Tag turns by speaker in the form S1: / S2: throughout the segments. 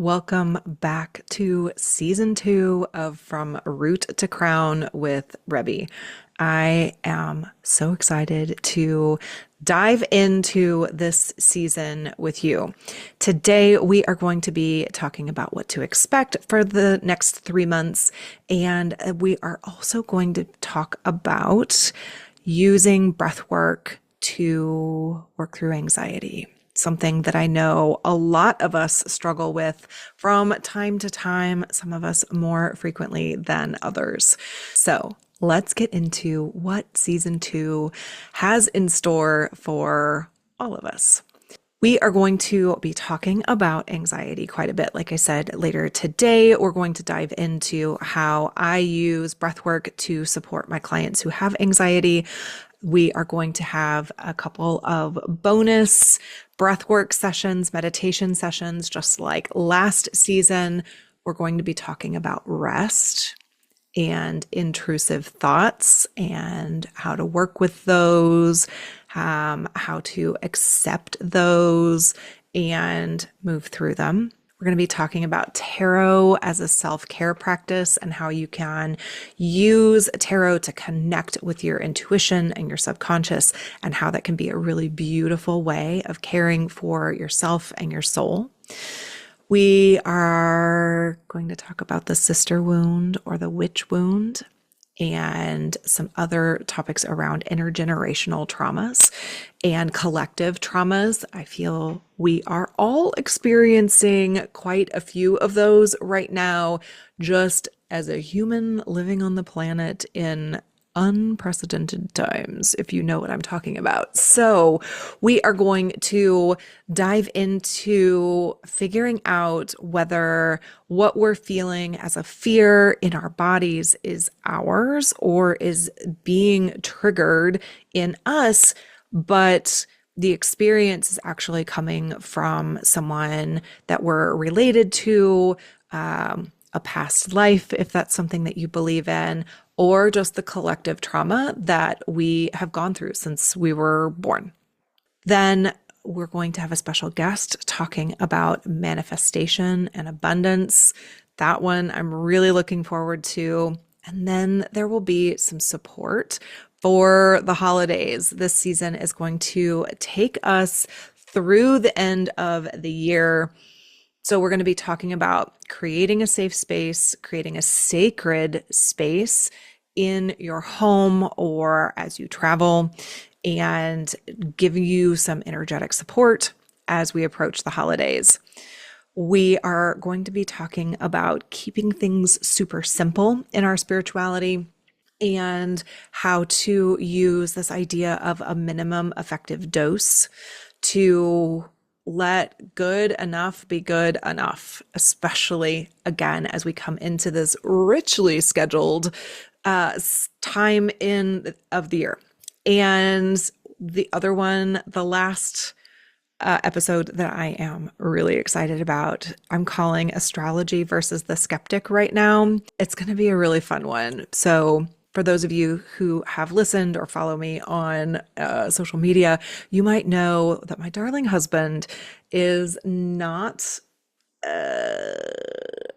S1: Welcome back to season 2 of From Root to Crown with Rebe. I am so excited to dive into this season with you. Today, we are going to be talking about what to expect for the next 3 months, and we are also going to talk about using breath work to work through anxiety. Something that I know a lot of us struggle with from time to time, some of us more frequently than others. So let's get into what season 2 has in store for all of us. We are going to be talking about anxiety quite a bit. Like I said, later today, we're going to dive into how I use breathwork to support my clients who have anxiety. We are going to have a couple of bonus breathwork sessions, meditation sessions, just like last season. We're going to be talking about rest and intrusive thoughts and how to work with those, how to accept those and move through them. We're going to be talking about tarot as a self-care practice and how you can use tarot to connect with your intuition and your subconscious, and how that can be a really beautiful way of caring for yourself and your soul. We are going to talk about the sister wound or the witch wound and some other topics around intergenerational traumas and collective traumas. I feel we are all experiencing quite a few of those right now, just as a human living on the planet in unprecedented times, if you know what I'm talking about. So we are going to dive into figuring out whether what we're feeling as a fear in our bodies is ours or is being triggered in us, but the experience is actually coming from someone that we're related to, a past life, if that's something that you believe in, or just the collective trauma that we have gone through since we were born. Then we're going to have a special guest talking about manifestation and abundance. That one I'm really looking forward to. And then there will be some support for the holidays. This season is going to take us through the end of the year. So we're going to be talking about creating a safe space, creating a sacred space in your home or as you travel, and giving you some energetic support as we approach the holidays. We are going to be talking about keeping things super simple in our spirituality and how to use this idea of a minimum effective dose to let good enough be good enough, especially again as we come into this richly scheduled time in of the year. And the other one, the last episode that I am really excited about, I'm calling Astrology versus the Skeptic right now. It's going to be a really fun one. So for those of you who have listened or follow me on social media, you might know that my darling husband is not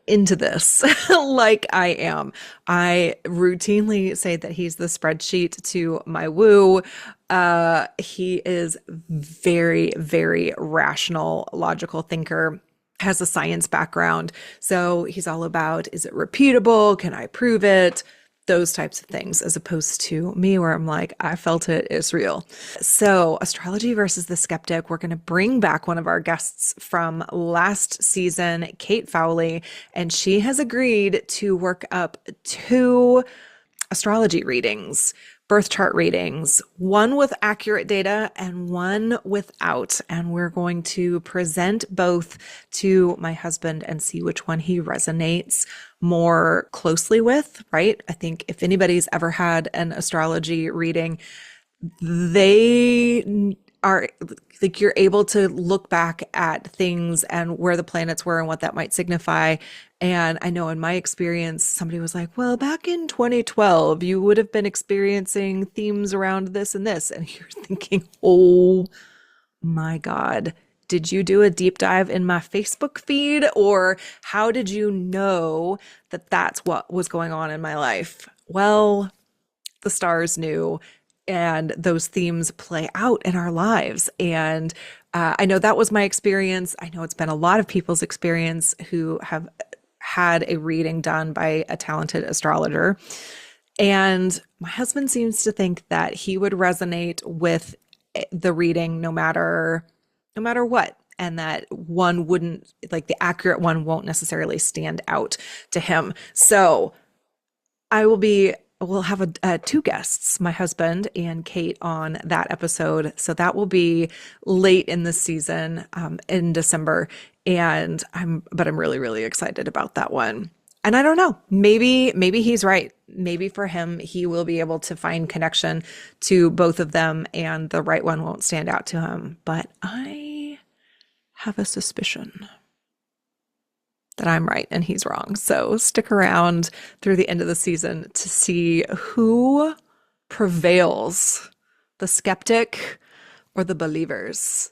S1: into this like I am. I routinely say that he's the spreadsheet to my woo. He is very, very rational, logical thinker, has a science background. So he's all about, is it repeatable? Can I prove it? Those types of things, as opposed to me where I'm like, I felt it, it's real. So Astrology versus the Skeptic, we're going to bring back one of our guests from last season, Kate Fowley, and she has agreed to work up 2 astrology readings, birth chart readings, one with accurate data and one without. And we're going to present both to my husband and see which one he resonates more closely with, right? I think if anybody's ever had an astrology reading, they are like, you're able to look back at things and where the planets were and what that might signify. And I know in my experience, somebody was like, well, back in 2012, you would have been experiencing themes around this and this. And you're thinking, oh my God, Did you do a deep dive in my Facebook feed, or how did you know that that's what was going on in my life? Well, the stars knew, and those themes play out in our lives. And I know that was my experience. I know it's been a lot of people's experience who have had a reading done by a talented astrologer. And my husband seems to think that he would resonate with the reading no matter what, and that one wouldn't, like, the accurate one won't necessarily stand out to him. So we'll have two guests, my husband and Kate, on that episode. So that will be late in the season, in December. But I'm really, really excited about that one. And I don't know, maybe he's right. Maybe for him, he will be able to find connection to both of them, and the right one won't stand out to him. But I have a suspicion that I'm right and he's wrong. So stick around through the end of the season to see who prevails, the skeptic or the believers.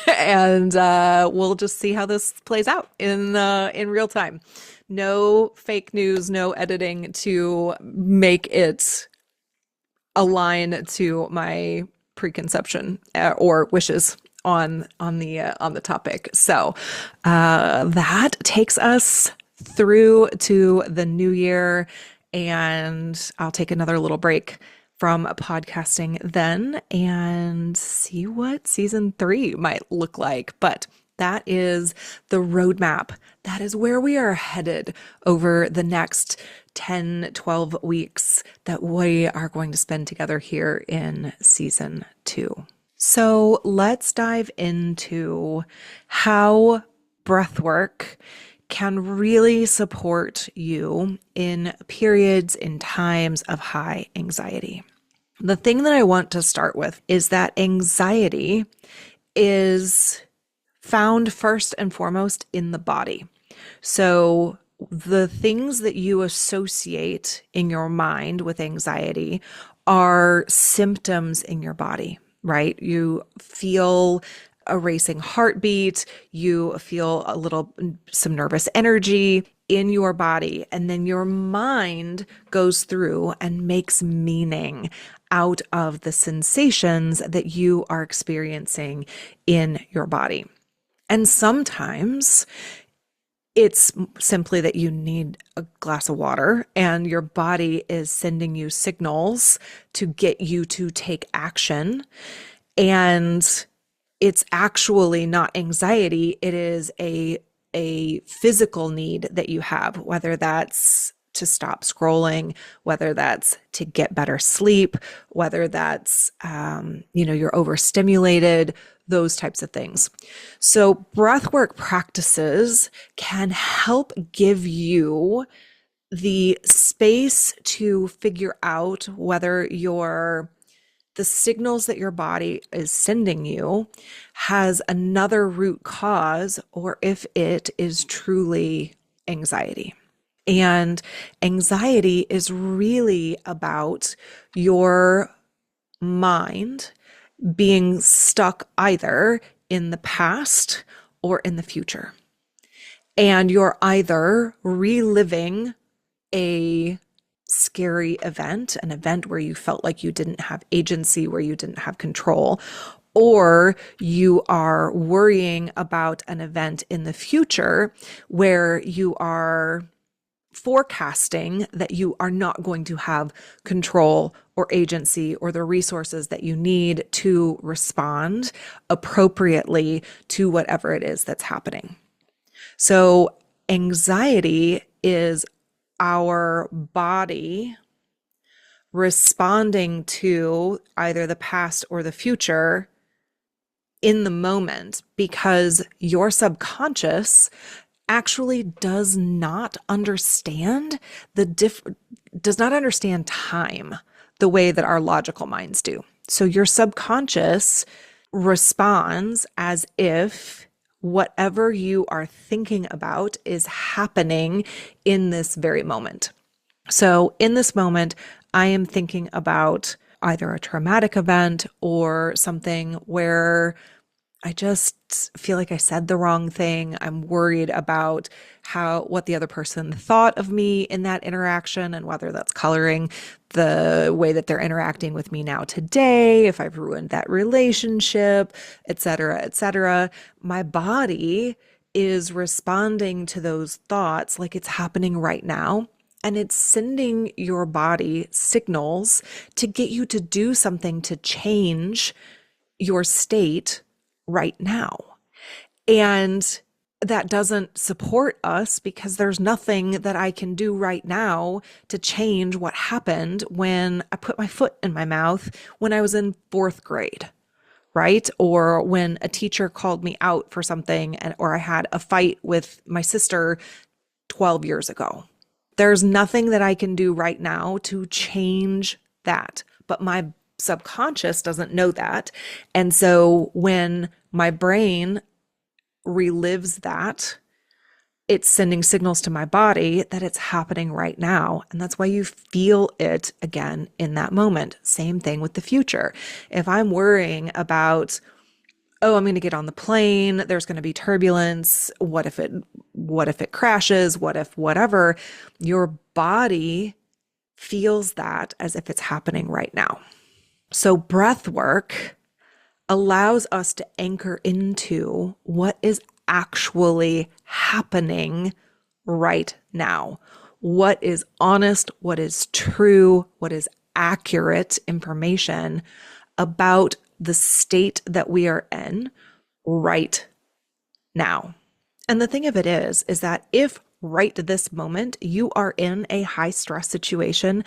S1: And we'll just see how this plays out in real time. No fake news, no editing to make it align to my preconception or wishes on the topic. So that takes us through to the new year, and I'll take another little break from podcasting then and see what season 3 might look like. But that is the roadmap. That is where we are headed over the next 10, 12 weeks that we are going to spend together here in season 2. So let's dive into how breathwork can really support you in periods, in times of high anxiety. The thing that I want to start with is that anxiety is found first and foremost in the body. So the things that you associate in your mind with anxiety are symptoms in your body, right? You feel a racing heartbeat, you feel some nervous energy in your body, and then your mind goes through and makes meaning out of the sensations that you are experiencing in your body. And sometimes it's simply that you need a glass of water and your body is sending you signals to get you to take action. And it's actually not anxiety. It is a physical need that you have, whether that's to stop scrolling, whether that's to get better sleep, whether that's, you're overstimulated, those types of things. So breathwork practices can help give you the space to figure out whether the signals that your body is sending you has another root cause, or if it is truly anxiety. And anxiety is really about your mind being stuck either in the past or in the future. And you're either reliving a scary event, an event where you felt like you didn't have agency, where you didn't have control, or you are worrying about an event in the future where you are forecasting that you are not going to have control or agency or the resources that you need to respond appropriately to whatever it is that's happening. So anxiety is our body responding to either the past or the future in the moment, because your subconscious actually does not understand time the way that our logical minds do. So your subconscious responds as if whatever you are thinking about is happening in this very moment. So in this moment, I am thinking about either a traumatic event or something where I just feel like I said the wrong thing. I'm worried about what the other person thought of me in that interaction and whether that's coloring the way that they're interacting with me now today, if I've ruined that relationship, et cetera, et cetera. My body is responding to those thoughts like it's happening right now. And it's sending your body signals to get you to do something to change your state right now. And that doesn't support us because there's nothing that I can do right now to change what happened when I put my foot in my mouth when I was in fourth grade, right? Or when a teacher called me out for something, or I had a fight with my sister 12 years ago. There's nothing that I can do right now to change that. But my subconscious doesn't know that. And so when my brain relives that, it's sending signals to my body that it's happening right now. And that's why you feel it again in that moment. Same thing with the future. If I'm worrying about, oh, I'm going to get on the plane, there's going to be turbulence, what if it crashes, what if whatever, your body feels that as if it's happening right now. So breath work allows us to anchor into what is actually happening right now. What is honest, what is true, what is accurate information about the state that we are in right now. And the thing of it is that if right this moment you are in a high stress situation,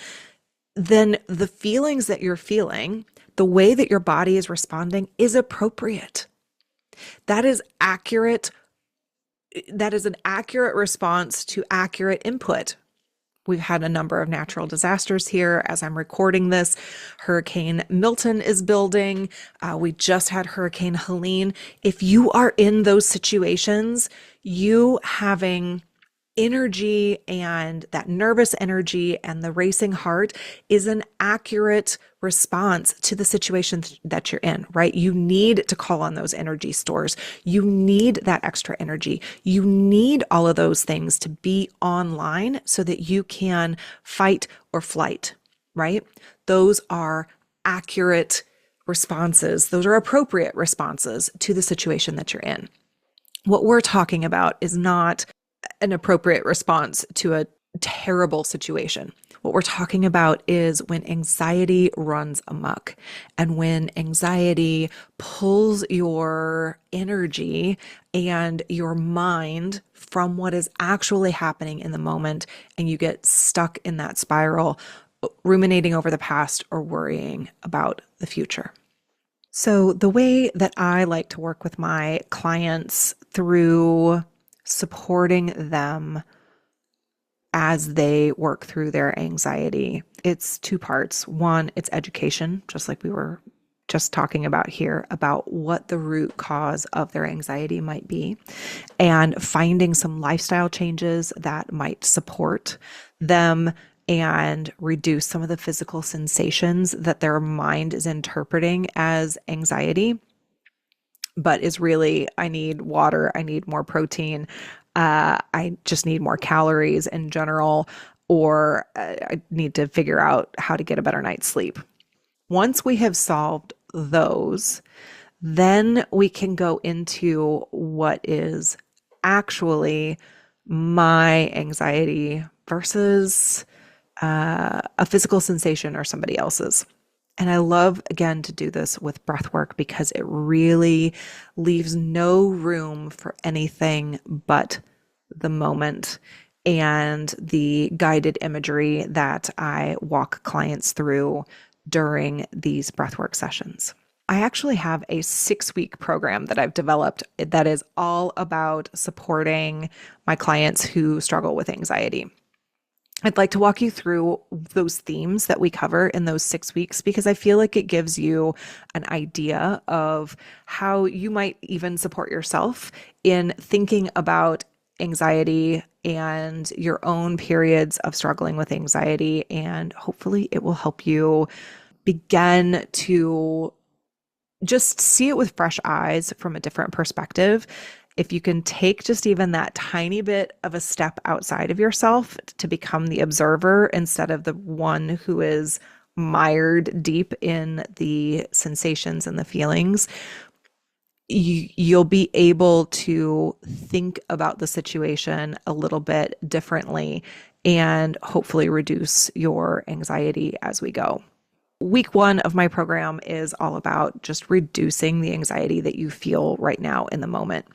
S1: then the feelings that you're feeling, the way that your body is responding is appropriate. That is accurate. That is an accurate response to accurate input. We've had a number of natural disasters here as I'm recording this. Hurricane Milton is building. We just had Hurricane Helene. If you are in those situations, you having energy and that nervous energy and the racing heart is an accurate response to the situation that you're in, right? You need to call on those energy stores. You need that extra energy. You need all of those things to be online so that you can fight or flight, right? Those are accurate responses. Those are appropriate responses to the situation that you're in. What we're talking about is not an appropriate response to a terrible situation. What we're talking about is when anxiety runs amok and when anxiety pulls your energy and your mind from what is actually happening in the moment, and you get stuck in that spiral, ruminating over the past or worrying about the future. So the way that I like to work with my clients through supporting them as they work through their anxiety, it's two parts. One, it's education, just like we were just talking about here, about what the root cause of their anxiety might be, and finding some lifestyle changes that might support them and reduce some of the physical sensations that their mind is interpreting as anxiety, but is really, I need water, I need more protein, I just need more calories in general, or I need to figure out how to get a better night's sleep. Once we have solved those, then we can go into what is actually my anxiety versus a physical sensation or somebody else's. And I love, again, to do this with breath work because it really leaves no room for anything but the moment and the guided imagery that I walk clients through during these breathwork sessions. I actually have a 6-week program that I've developed that is all about supporting my clients who struggle with anxiety. I'd like to walk you through those themes that we cover in those 6 weeks because I feel like it gives you an idea of how you might even support yourself in thinking about anxiety and your own periods of struggling with anxiety. And hopefully it will help you begin to just see it with fresh eyes from a different perspective. If you can take just even that tiny bit of a step outside of yourself to become the observer instead of the one who is mired deep in the sensations and the feelings, you'll be able to think about the situation a little bit differently and hopefully reduce your anxiety as we go. Week one of my program is all about just reducing the anxiety that you feel right now in the moment.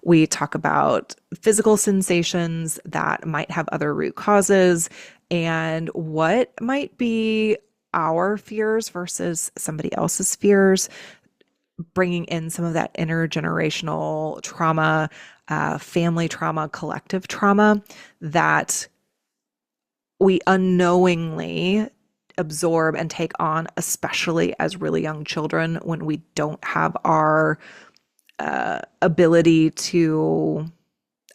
S1: We talk about physical sensations that might have other root causes and what might be our fears versus somebody else's fears, bringing in some of that intergenerational trauma, family trauma, collective trauma that we unknowingly absorb and take on, especially as really young children when we don't have our ability to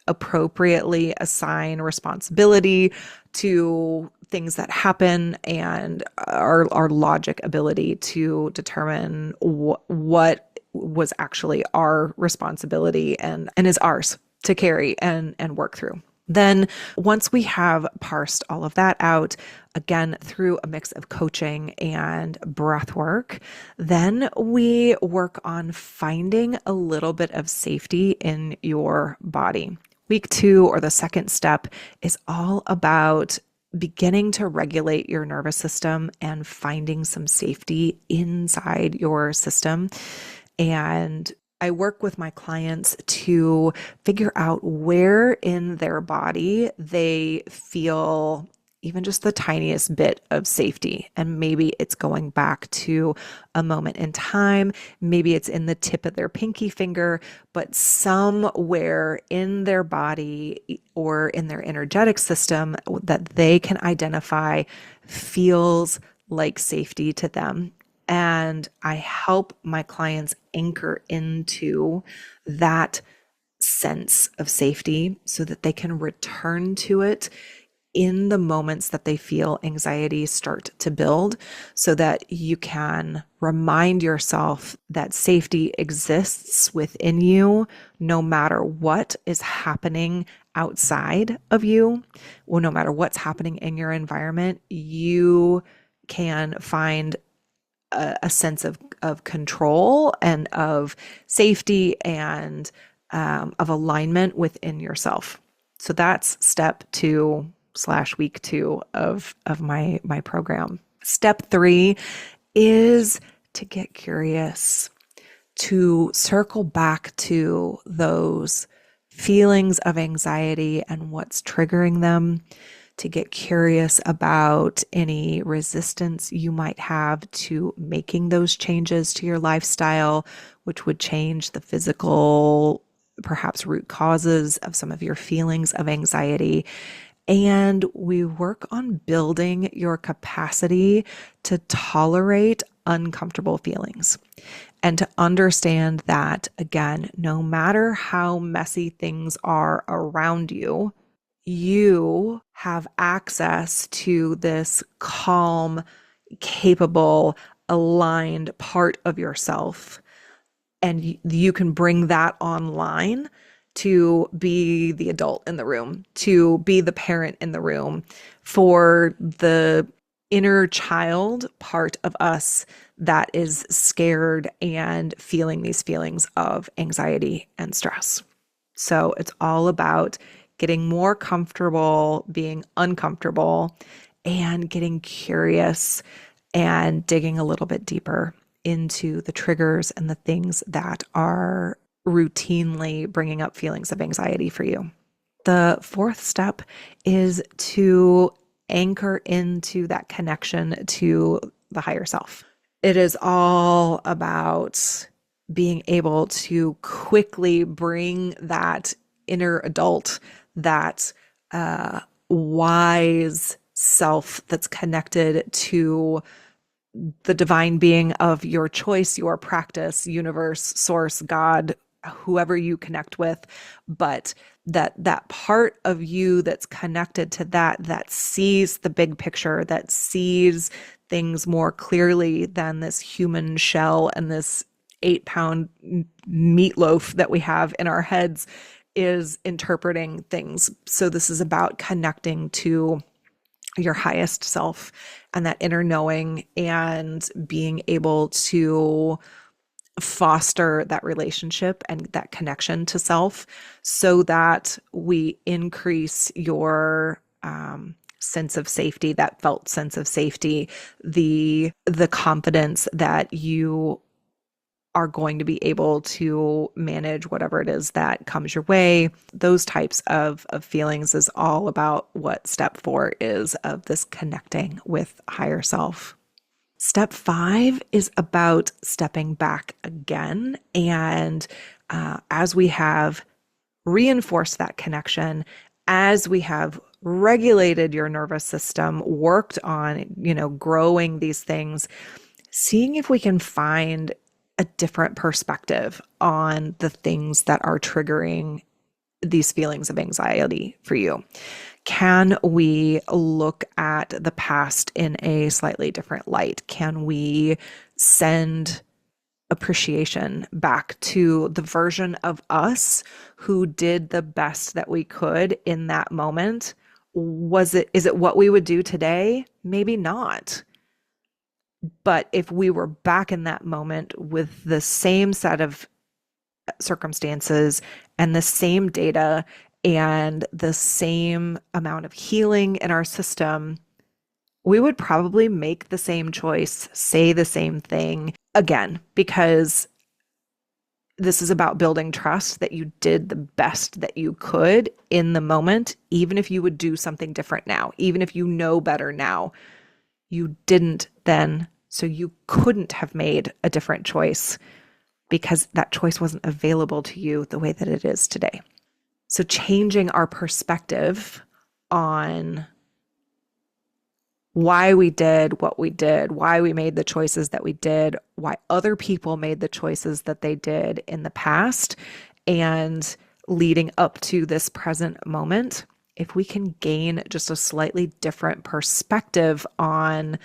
S1: appropriately assign responsibility to things that happen and our logic ability to determine what was actually our responsibility and is ours to carry and work through. Then once we have parsed all of that out, again, through a mix of coaching and breath work, then we work on finding a little bit of safety in your body. Week two, or the second step, is all about beginning to regulate your nervous system and finding some safety inside your system. And I work with my clients to figure out where in their body they feel even just the tiniest bit of safety. And maybe it's going back to a moment in time. Maybe it's in the tip of their pinky finger, but somewhere in their body or in their energetic system that they can identify feels like safety to them. And I help my clients anchor into that sense of safety so that they can return to it in the moments that they feel anxiety start to build, so that you can remind yourself that safety exists within you no matter what is happening outside of you. Well, no matter what's happening in your environment, you can find a sense of control and of safety and of alignment within yourself. So that's step two / week two of my program. Step three is to get curious, to circle back to those feelings of anxiety and what's triggering them, to get curious about any resistance you might have to making those changes to your lifestyle, which would change the physical, perhaps root causes of some of your feelings of anxiety. And we work on building your capacity to tolerate uncomfortable feelings and to understand that, again, no matter how messy things are around you, you have access to this calm, capable, aligned part of yourself. And you can bring that online to be the adult in the room, to be the parent in the room, for the inner child part of us that is scared and feeling these feelings of anxiety and stress. So it's all about getting more comfortable being uncomfortable and getting curious and digging a little bit deeper into the triggers and the things that are routinely bringing up feelings of anxiety for you. The fourth step is to anchor into that connection to the higher self. It is all about being able to quickly bring that inner adult, that wise self that's connected to the divine being of your choice, your practice, universe, source, God, whoever you connect with, but that part of you that's connected to that sees the big picture, that sees things more clearly than this human shell and this 8-pound meatloaf that we have in our heads is interpreting things. So this is about connecting to your highest self and that inner knowing and being able to foster that relationship and that connection to self so that we increase your sense of safety, that felt sense of safety, the confidence that you are going to be able to manage whatever it is that comes your way. Those types of feelings is all about what step 4 is of this connecting with higher self. Step 5 is about stepping back again. And as we have reinforced that connection, as we have regulated your nervous system, worked on, growing these things, seeing if we can find a different perspective on the things that are triggering these feelings of anxiety for you. Can we look at the past in a slightly different light? Can we send appreciation back to the version of us who did the best that we could in that moment? Is it what we would do today? Maybe not. But if we were back in that moment with the same set of circumstances and the same data and the same amount of healing in our system, we would probably make the same choice, say the same thing again, because this is about building trust that you did the best that you could in the moment, even if you would do something different now, even if you know better now. You didn't then, so you couldn't have made a different choice because that choice wasn't available to you the way that it is today. So changing our perspective on why we did what we did, why we made the choices that we did, why other people made the choices that they did in the past, and leading up to this present moment, if we can gain just a slightly different perspective on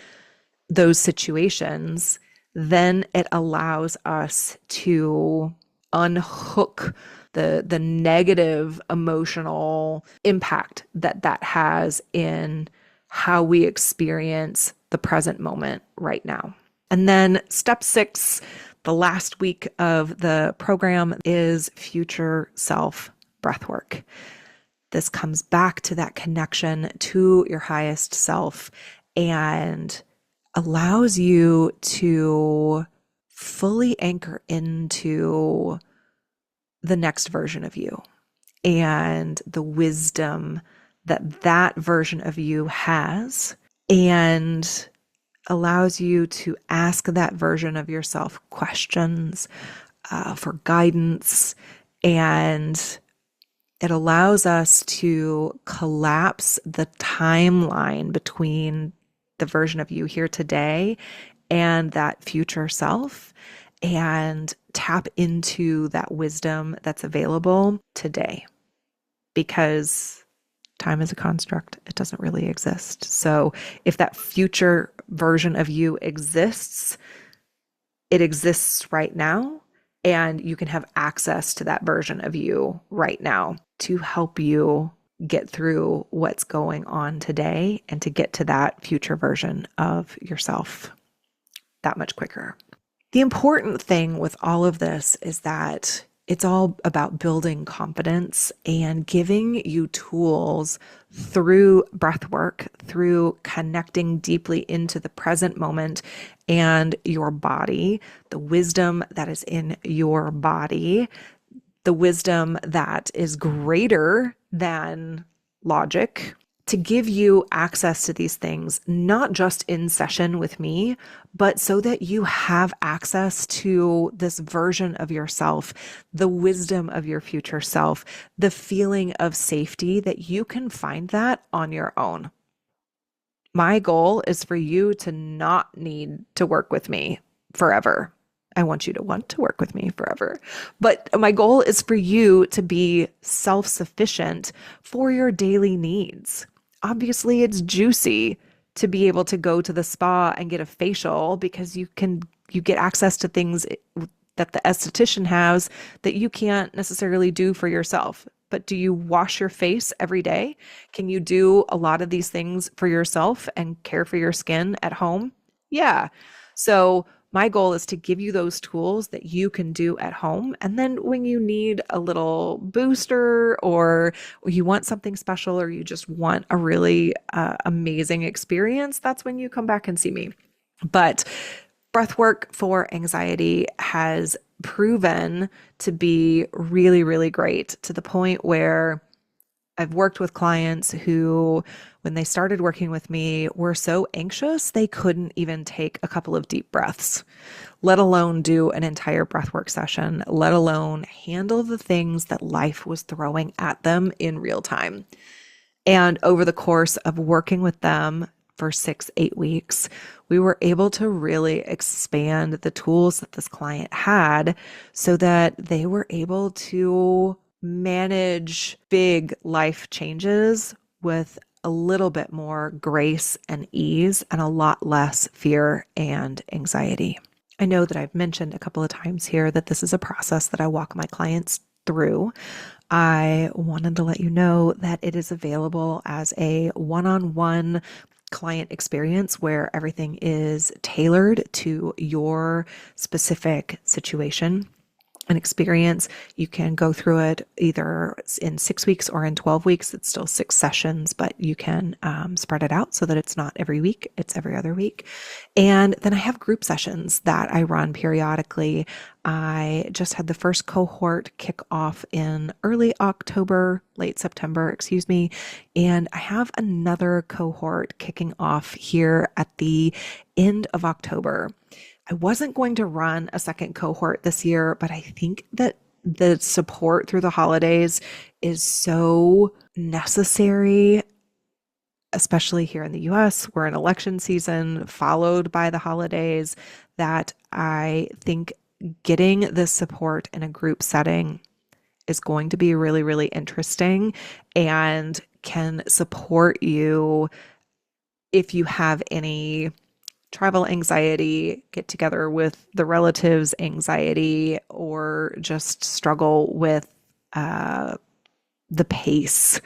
S1: those situations, then it allows us to unhook the negative emotional impact that has in how we experience the present moment right now. And then step 6, the last week of the program, is future self breathwork. This comes back to that connection to your highest self and allows you to fully anchor into the next version of you and the wisdom that version of you has, and allows you to ask that version of yourself questions for guidance. And it allows us to collapse the timeline between the version of you here today and that future self, and tap into that wisdom that's available today. Because time is a construct. It doesn't really exist. So if that future version of you exists, it exists right now, and you can have access to that version of you right now to help you get through what's going on today and to get to that future version of yourself that much quicker. The important thing with all of this is that it's all about building confidence and giving you tools through breath work, through connecting deeply into the present moment and your body, the wisdom that is in your body, the wisdom that is greater than logic, to give you access to these things, not just in session with me, but so that you have access to this version of yourself, the wisdom of your future self, the feeling of safety, that you can find that on your own. My goal is for you to not need to work with me forever. I want you to want to work with me forever. But my goal is for you to be self-sufficient for your daily needs. Obviously, it's juicy to be able to go to the spa and get a facial because you get access to things that the esthetician has that you can't necessarily do for yourself. But do you wash your face every day? Can you do a lot of these things for yourself and care for your skin at home? Yeah. So my goal is to give you those tools that you can do at home. And then when you need a little booster or you want something special or you just want a really amazing experience, that's when you come back and see me. But breathwork for anxiety has proven to be really, really great to the point where I've worked with clients who, when they started working with me, were so anxious they couldn't even take a couple of deep breaths, let alone do an entire breathwork session, let alone handle the things that life was throwing at them in real time. And over the course of working with them for 6, 8 weeks, we were able to really expand the tools that this client had so that they were able to manage big life changes with a little bit more grace and ease and a lot less fear and anxiety. I know that I've mentioned a couple of times here that this is a process that I walk my clients through. I wanted to let you know that it is available as a one-on-one client experience where everything is tailored to your specific situation and experience. You can go through it either in 6 weeks or in 12 weeks. It's still 6 sessions, but you can spread it out so that it's not every week, it's every other week. And then I have group sessions that I run periodically. I just had the first cohort kick off in early October, late September, excuse me. And I have another cohort kicking off here at the end of October. I wasn't going to run a second cohort this year, but I think that the support through the holidays is so necessary, especially here in the US. We're in election season, followed by the holidays, that I think getting this support in a group setting is going to be really, really interesting and can support you if you have any travel anxiety, get together with the relatives anxiety, or just struggle with the pace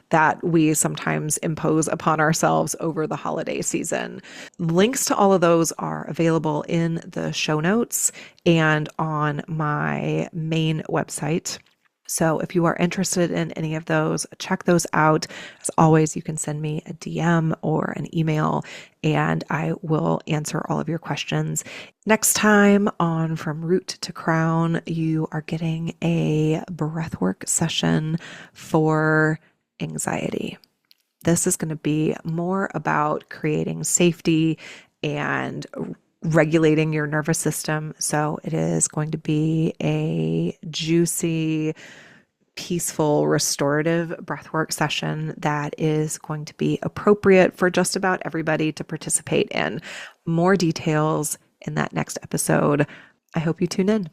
S1: that we sometimes impose upon ourselves over the holiday season. Links to all of those are available in the show notes and on my main website. So if you are interested in any of those, check those out. As always, you can send me a DM or an email and I will answer all of your questions. Next time on From Root to Crown, you are getting a breathwork session for anxiety. This is going to be more about creating safety and regulating your nervous system. So it is going to be a juicy, peaceful, restorative breathwork session that is going to be appropriate for just about everybody to participate in. More details in that next episode. I hope you tune in.